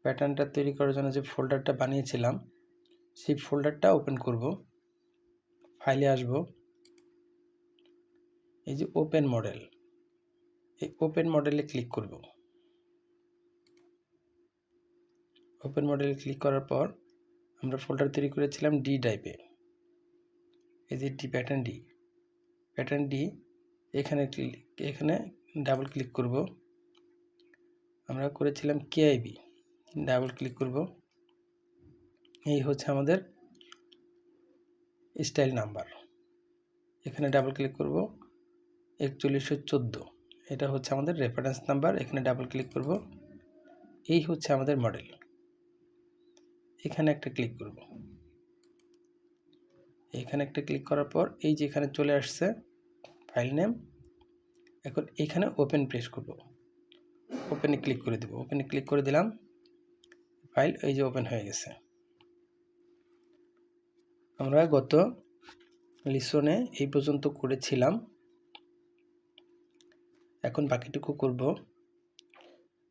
প্যাটার্নটা তৈরি করার জন্য যে ফোল্ডারটা বানিয়েছিলাম সেই ফোল্ডারটা ওপেন করব। ফাইলে আসব, এই যে ওপেন মডেল, এই ওপেন মডেলে ক্লিক করব। ওপেন মডেলে ক্লিক করার পর আমরা ফোল্ডার তৈরি করেছিলাম ডি ড্রাইভে, এই যে প্যাটার্ন ডি এখানে ডাবল ক্লিক করব। আমরা করেছিলাম কেআইবি, ডাবল ক্লিক করব। এই হচ্ছে আমাদের স্টাইল নাম্বার, এখানে ডাবল ক্লিক করব। 4114 এটা হচ্ছে আমাদের রেফারেন্স নাম্বার, এখানে ডাবল ক্লিক করব। এই হচ্ছে আমাদের মডেল, এখানে একটা ক্লিক করব। এখানে একটা ক্লিক করার পর এই যে এখানে চলে আসছে ফাইল নেম। এখন এখানে ওপেন প্রেস করব, ওপেনে ক্লিক করে দেব। ওপেনে ক্লিক করে দিলাম, ফাইল এই যে ওপেন হয়ে গেছে। আমরা গত লিসনে এই পর্যন্ত করেছিলাম, এখন বাকিটুকু করব।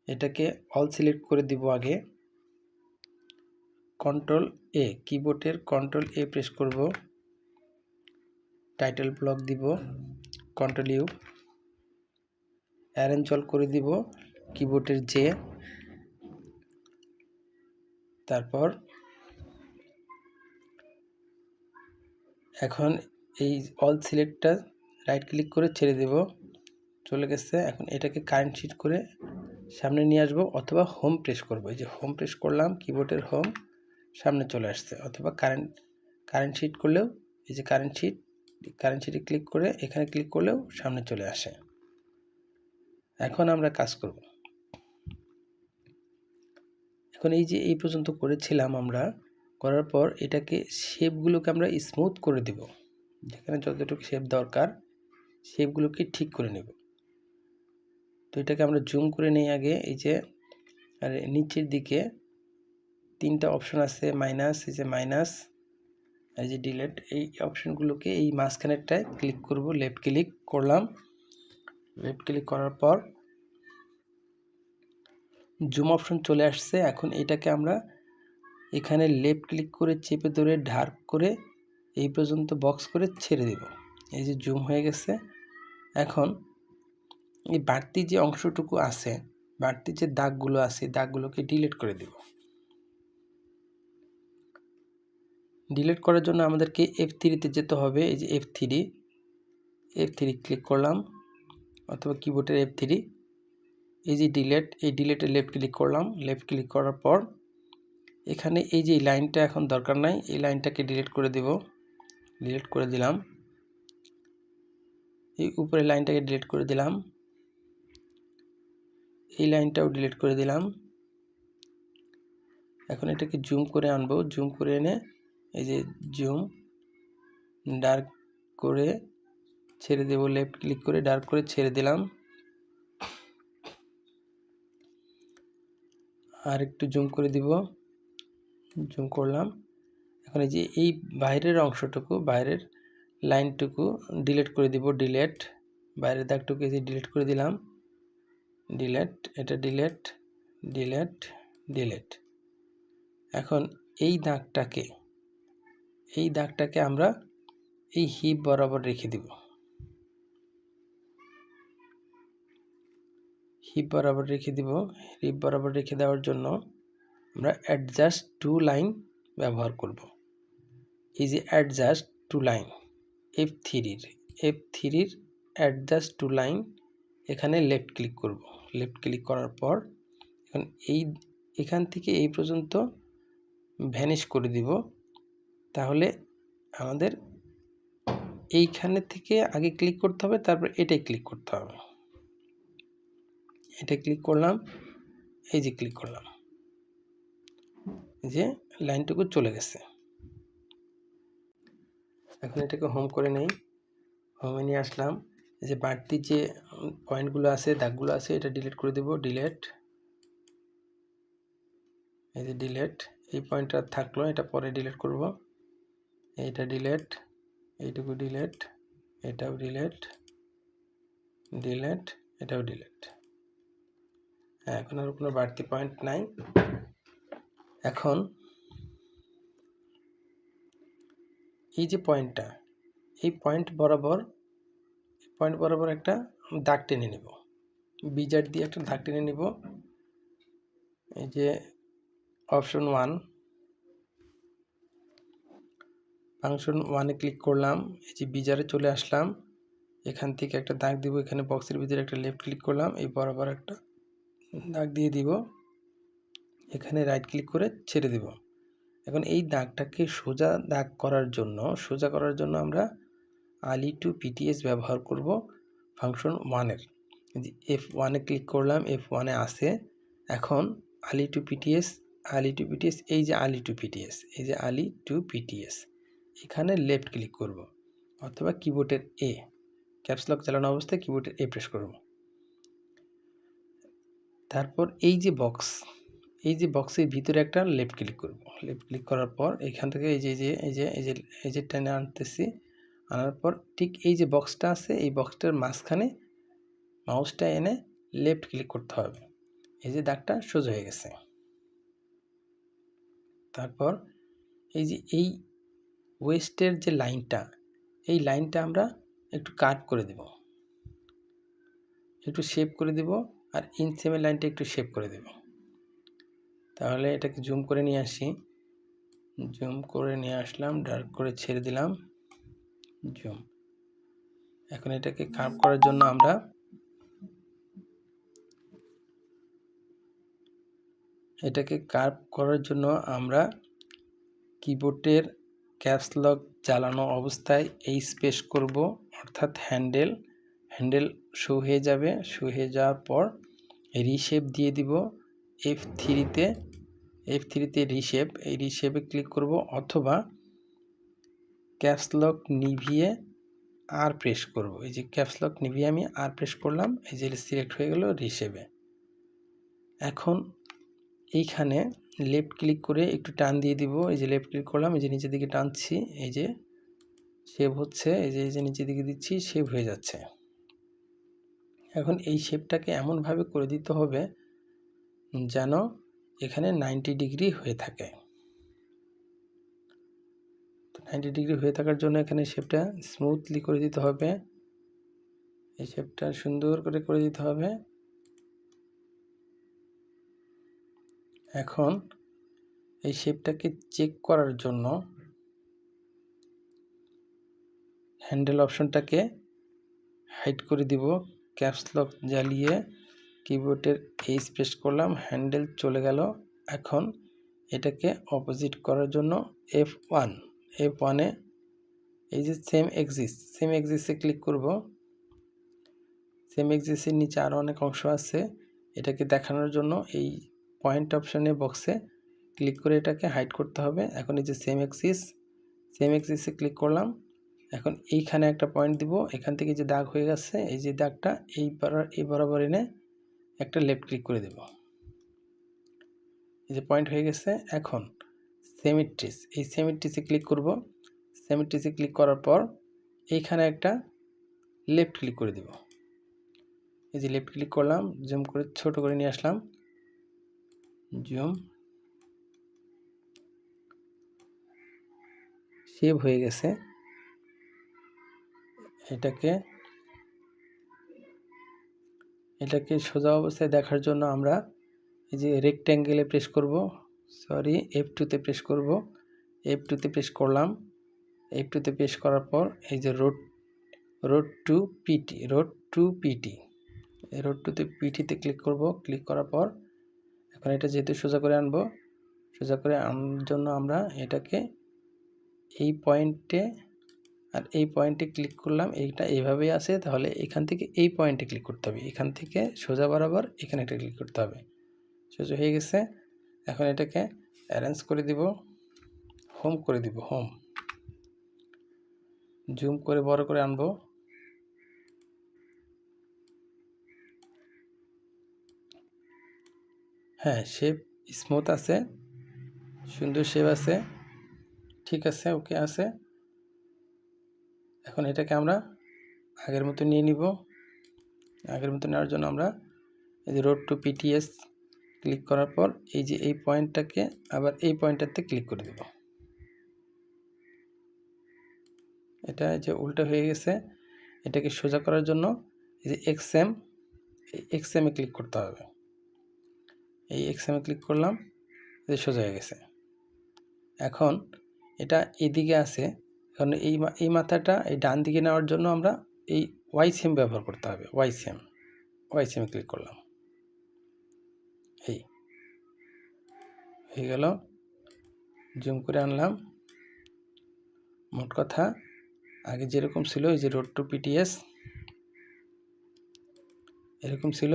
এটাকে অল সিলেক্ট করে দিব। আগে কন্ট্রোল এ, কিবোর্ডের কন্ট্রোল এ প্রেস করব। টাইটেল ব্লক দিব, কন্ট্রোল ইউ। অ্যারেঞ্জ অল করে দিব, কিবোর্ডের জে। তারপর এখন এই অল সিলেক্টটা রাইট ক্লিক করে ছেড়ে দেব, চলে গেছে। এখন এটাকে কারেন্ট শিট করে সামনে নিয়ে আসবো, অথবা হোম প্রেস করব। এই যে হোম প্রেস করলাম, কিবোর্ডের হোম, সামনে চলে আসছে। অথবা কারেন্ট শিট করলেও, এই যে কারেন্ট শিটে ক্লিক করে এখানে ক্লিক করলেও সামনে চলে আসে। এখন আমরা কাজ করব। এখন এই যে এই পর্যন্ত করেছিলাম আমরা, করার পর এটাকে শেপগুলোকে আমরা স্মুথ করে দেব। যেখানে যতটুকু শেপ দরকার শেপগুলোকে ঠিক করে নেব। তো এটাকে আমরা জুম করে নিই আগে। এই যে আর নিচের দিকে তিনটা অপশন আছে, মাইনাস, এই যে মাইনাস, এই যে ডিলিট, এই অপশনগুলোকে এই মাঝখানেরটায় ক্লিক করব। লেফট ক্লিক করলাম, লেফট ক্লিক করার পর জুম অপশন চলে আসছে। এখন এটাকে আমরা এখানে লেফট ক্লিক করে চেপে ধরে ঢার্ক করে এই পর্যন্ত বক্স করে ছেড়ে দেব। এই যে জুম হয়ে গেছে। এখন এই বাড়তি যে অংশটুকু আছে, বাড়তি যে দাগগুলো আছে, দাগগুলোকে ডিলিট করে দেব। ডিলিট করার জন্য আমাদেরকে F3-তে যেতে হবে। এই যে F3 ক্লিক করলাম, অথবা কিবোর্ডের F3। এই যে ডিলিট, এই ডিলিটে লেফট ক্লিক করলাম। লেফট ক্লিক করার পর এখানে এই যে লাইনটা এখন দরকার নাই, এই লাইনটাকে ডিলিট করে দেব। ডিলিট করে দিলাম। এই উপরে লাইনটাকে ডিলিট করে দিলাম। এই লাইনটাও ডিলিট করে দিলাম। এখন এটাকে জুম করে আনবো। জুম করে এনে এই যে জুম, ডার্ক করে ছেড়ে দেব। লেফট ক্লিক করে ডার্ক করে ছেড়ে দিলাম। আর একটু জুম করে দিব, জুম করলাম। এখন এই যে এই বাইরের অংশটুকু, বাইরের লাইনটুকু ডিলিট করে দিব। ডিলিট, বাইরের দাগটুকু এই যে ডিলিট করে দিলাম। ডিলিট, এটা ডিলিট, ডিলিট, ডিলিট। এখন এই দাগটাকে আমরা এই হিপ বরাবর রেখে দিব। হিপ বরাবর রেখে দিব। হিপ বরাবর রেখে দেওয়ার জন্য আমরা অ্যাডজাস্ট টু লাইন ব্যবহার করব। এই যে অ্যাডজাস্ট টু লাইন, F3-র অ্যাডজাস্ট টু লাইন, এখানে লেফট ক্লিক করব। লেফট ক্লিক করার পর এখন এখান থেকে এই পর্যন্ত ভ্যানিশ করে দিব। তাহলে আমাদের এইখানে থেকে আগে ক্লিক করতে হবে, তারপর এটাই ক্লিক করতে হবে। এটা ক্লিক করলাম, এই যে ক্লিক করলাম, যে লাইনটুকু চলে গেছে। এখন এটাকে হোম করে নেই। হোমে নিয়ে আসলাম। এই যে বাড়তি যে পয়েন্টগুলো আছে, দাগগুলো আছে, এটা ডিলিট করে দেব। ডিলিট, এই যে ডিলিট, এই পয়েন্টটা থাকলো, এটা পরে ডিলিট করব। এইটা ডিলিট, এইটুকু ডিলিট, এটাও ডিলিট, ডিলিট, এটাও ডিলিট। হ্যাঁ, এখন আর কোনো বাড়তি পয়েন্ট নাই। এখন এই যে পয়েন্টটা, এই পয়েন্ট বরাবর একটা দাগ টেনে নেব, বিজার দিয়ে একটা দাগ টেনে নেব। এই যে অপশন 1, ফাংশন 1-এ ক্লিক করলাম, এই যে বিজারে চলে আসলাম, এখান থেকে একটা দাগ দিব, এখানে বক্সের ভিতরে একটা লেফট ক্লিক করলাম, এই বরাবর একটা দাগ দিয়ে দিব, এখানে রাইট ক্লিক করে ছেড়ে দিব। এখন এই দাগটাকে সোজা করার জন্য আমরা ali2pts ব্যবহার করব ফাংশন 1-এর। F1-এ ক্লিক করলাম, F1-এ আসে। এখন ali2pts এই যে ali2pts এখানে লেফট ক্লিক করব, অথবা কিবোর্ডের এ, ক্যাপস লক চালানো অবস্থায় কিবোর্ডের এ প্রেস করব। তারপর এই যে বক্সের ভিতরে একটা লেফট ক্লিক করব। লেফট ক্লিক করার পর এখান থেকে এই যে টেনে আনতেছি, আনার পর ঠিক এই যে বক্সটা আছে, এই বক্সটার মাঝখানে মাউসটা এনে লেফট ক্লিক করতে হবে। এই যে দাগটা সোজা হয়ে গেছে। তারপর এই ওয়েস্টের যে লাইনটা, এই লাইনটা আমরা একটু কাট করে দেব, একটু শেপ করে দেব, আর ইনসেমের লাইনটা একটু শেপ করে দেব। তাহলে এটাকে জুম করে নিয়ে আসলাম, ডার্ক করে ছেড়ে দিলাম, জুম। এখন এটাকে কার্ভ করার জন্য আমরা কিবোর্ডের ক্যাপস লক চালানো অবস্থায় এই স্পেস করব, অর্থাৎ হ্যান্ডেল শো হয়ে যাবে। শো হয়ে যাওয়ার পর রিশেপ দিয়ে দিব F3-তে রিশেপ, এই রিশেপে ক্লিক করব, অথবা ক্যাপস লক নিভিয়ে আর প্রেস করব। এই যে ক্যাপস লক নিভিয়ে আমি আর প্রেস করলাম, এই যে সিলেক্ট হয়ে গেল রিশেপে। এখন এইখানে লেফট ক্লিক করে একটু টান দিয়ে দিব, এই যে লেফট ক্লিক করলাম, এই যে নিচের দিকে টানছি, এই যে শেপ হচ্ছে, এই যে নিচের দিকে দিচ্ছি, শেপ হয়ে যাচ্ছে। এখন এই শেপটাকে এমনভাবে করে দিতে হবে যেন এখানে 90 ডিগ্রি হয়ে থাকে। 90 ডিগ্রি হয়ে থাকার জন্য এখানে শেপটা স্মুথলি করে দিতে হবে, এই শেপটা সুন্দর করে দিতে হবে। এখন এই শেপটাকে চেক করার জন্য হ্যান্ডেল অপশনটাকে হাইড করে দিব, ক্যাপস লক জ্বালিয়ে কিবোর্ডের এইচ প্রেস করলাম, হ্যান্ডেল চলে গেল। এখন এটাকে অপোজিট করার জন্য F1-এ এই যে সেম এক্সিসে ক্লিক করব। সেম এক্সিসের নিচে আরও অনেক অংশ আছে, এটাকে দেখানোর জন্য এই পয়েন্ট অপশানে বক্সে ক্লিক করে এটাকে হাইড করতে হবে। এখন এই যে সেম এক্সিসে ক্লিক করলাম, এখন এইখানে একটা পয়েন্ট দিব, এখান থেকে যে দাগ হয়ে গেছে, এই যে দাগটা এই বরাবর এনে একটা লেফট ক্লিক করে দেব, এই যে পয়েন্ট হয়ে গেছে। এখন সেমিট্রিসে ক্লিক করব। সেমিট্রিসে ক্লিক করার পর এইখানে একটা লেফট ক্লিক করে দেব, এই যে লেফট ক্লিক করলাম, জুম করে ছোট করে নিয়ে আসলাম, জুম, সেভ হয়ে গেছে। এটাকে সোজা অবস্থায় দেখার জন্য আমরা এই যে রেক্ট্যাঙ্গেলে প্রেস করব, F2-তে প্রেস করব, F2-তে প্রেস করলাম। F2-তে প্রেস করার পর এই যে রোড টু পিটি ক্লিক করব। ক্লিক করার পর এখন এটা যেহেতু সোজা করে আনার জন্য আমরা এটাকে এই পয়েন্টে ক্লিক করলাম, এইটা এইভাবেই আছে, তাহলে এখান থেকে এই পয়েন্টে ক্লিক করতে হবে, এখান থেকে সোজা বরাবর এখানে একটা ক্লিক করতে হবে। সোজা হয়ে গেছে। এখন এটাকে অ্যারেঞ্জ করে দিব, হোম করে দিব, জুম করে বড় করে আনবো। হ্যাঁ, শেপ স্মুথ আছে, সুন্দর শেপ আছে, ঠিক আছে, ওকে আছে। এখন এটাকে আমরা আগের মতো নিয়ে নিব। আগের মতো নেওয়ার জন্য আমরা এই যে রোড টু পিটিএস ক্লিক করার পর এই যে এই পয়েন্টটাকে আবার এই পয়েন্টটাতে ক্লিক করে দেব। এটা যে উল্টো হয়ে গেছে, এটাকে সোজা করার জন্য এই যে এক্সএমে ক্লিক করতে হবে। এই এক্সএমে ক্লিক করলাম, এই সোজা হয়ে গেছে। এখন এটা এদিকে আছে, কারণ এই মাথাটা এই ডান দিকে নেওয়ার জন্য আমরা এই ওয়াই সেম ব্যবহার করতে হবে। ওয়াই সেমে ক্লিক করলাম, এই হয়ে গেল। জুম করে আনলাম। মোট কথা আগে যেরকম ছিল, এই যে রোড টু পিটিএস এরকম ছিল,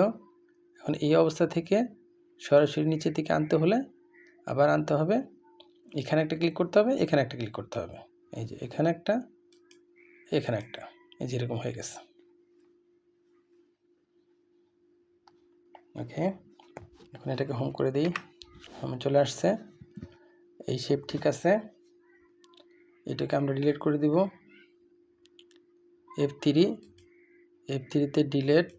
এখন এই অবস্থা থেকে সরাসরি নিচের দিকে আনতে হলে আবার আনতে হবে, এখানে একটা ক্লিক করতে হবে, এখানে একটা ক্লিক করতে হবে। এই যে এখানে একটা, এখানে একটা, এই যে এরকম হয়ে গেছে। ওকে, এখন এটাকে হোম করে দিই। হোমে চলে আসছে, এই শেপ ঠিক আছে। এটাকে আমরা ডিলিট করে দিব। F3-তে ডিলিট,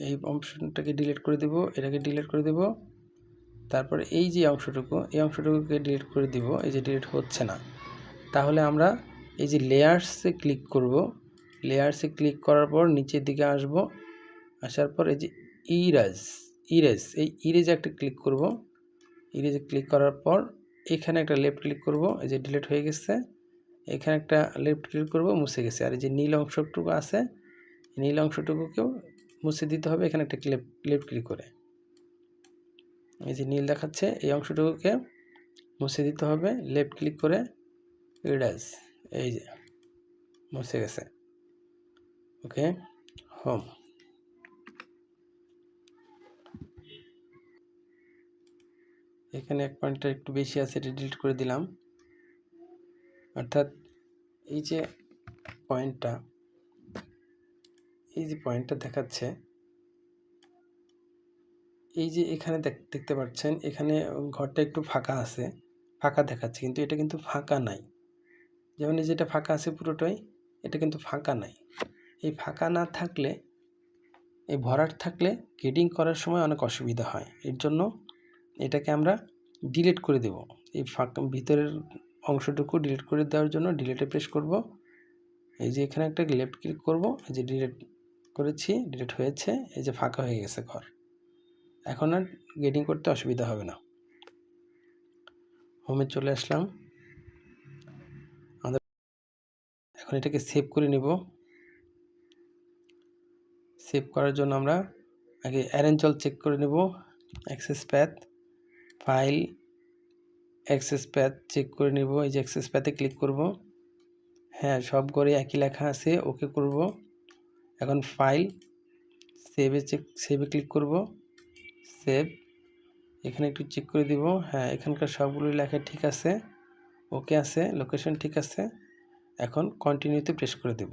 এই অংশটাকে ডিলিট করে দেব, এটাকে ডিলিট করে দেব। তারপরে এই যে অংশটুকুকে ডিলিট করে দিব। এই যে ডিলিট হচ্ছে না, তাহলে আমরা এই যে লেয়ার্সে ক্লিক করব। লেয়ার্সে ক্লিক করার পর নিচের দিকে আসব, আসার পর এই যে ইরেজ একটা ক্লিক করব। ইরেজে ক্লিক করার পর এখানে একটা লেফট ক্লিক করব, এই যে ডিলিট হয়ে গেছে। এখানে একটা লেফট ক্লিক করব, মুছে গেছে। আর এই যে নীল অংশটুকু আছে, নীল অংশটুকুকেও মুছে দিতে হবে, এখানে একটা লেফট ক্লিক করে। এই যে নীল দেখাচ্ছে, এই অংশটুকুকে মুছে দিতে হবে লেফট ক্লিক করে। ইরেজ, এই যে মুছে গেছে। ওকে, হোম। এখানে এক পয়েন্টটা একটু বেশি আছে, এটা ডিলিট করে দিলাম। অর্থাৎ এই যে পয়েন্টটা দেখাচ্ছে, এই যে এখানে দেখতে পাচ্ছেন, এখানে ঘরটা একটু ফাঁকা আছে, ফাঁকা দেখাচ্ছে, কিন্তু এটা কিন্তু ফাঁকা নাই। যেমন এই যেটা ফাঁকা আছে পুরোটাই, এটা কিন্তু ফাঁকা নাই। এই ফাঁকা না থাকলে, এই ভরাট থাকলে গ্রেডিং করার সময় অনেক অসুবিধা হয়। এর জন্য এটাকে আমরা ডিলিট করে দেব। এই ফাঁকা ভিতরের অংশটুকু ডিলিট করে দেওয়ার জন্য ডিলিটে প্রেস করব। এই যে এখানে একটা লেফট ক্লিক করব, এই যে ডিলিট করেছি, ডিলিট হয়েছে, এই যে ফাঁকা হয়ে গেছে ঘর। এখন আর গ্রেডিং করতে অসুবিধা হবে না। হোমে চলে আসলাম। এখন এটাকে সেভ করে নেব। সেভ করার জন্য আমরা আগে অ্যারেঞ্জ অল চেক করে নেব। Access path, file, access path check করে নেব। এই যে অ্যাক্সেস প্যাথে ক্লিক করব। হ্যাঁ, সব ঘরে একই লেখা আছে, ওকে করব। এখন ফাইল, সেভে ক্লিক করব। সেভ, এখানে একটু চেক করে দিব। হ্যাঁ, এখানকার সবগুলো লেখা ঠিক আছে, ওকে আছে, লোকেশন ঠিক আছে। এখন কন্টিনিউতে প্রেস করে দেব।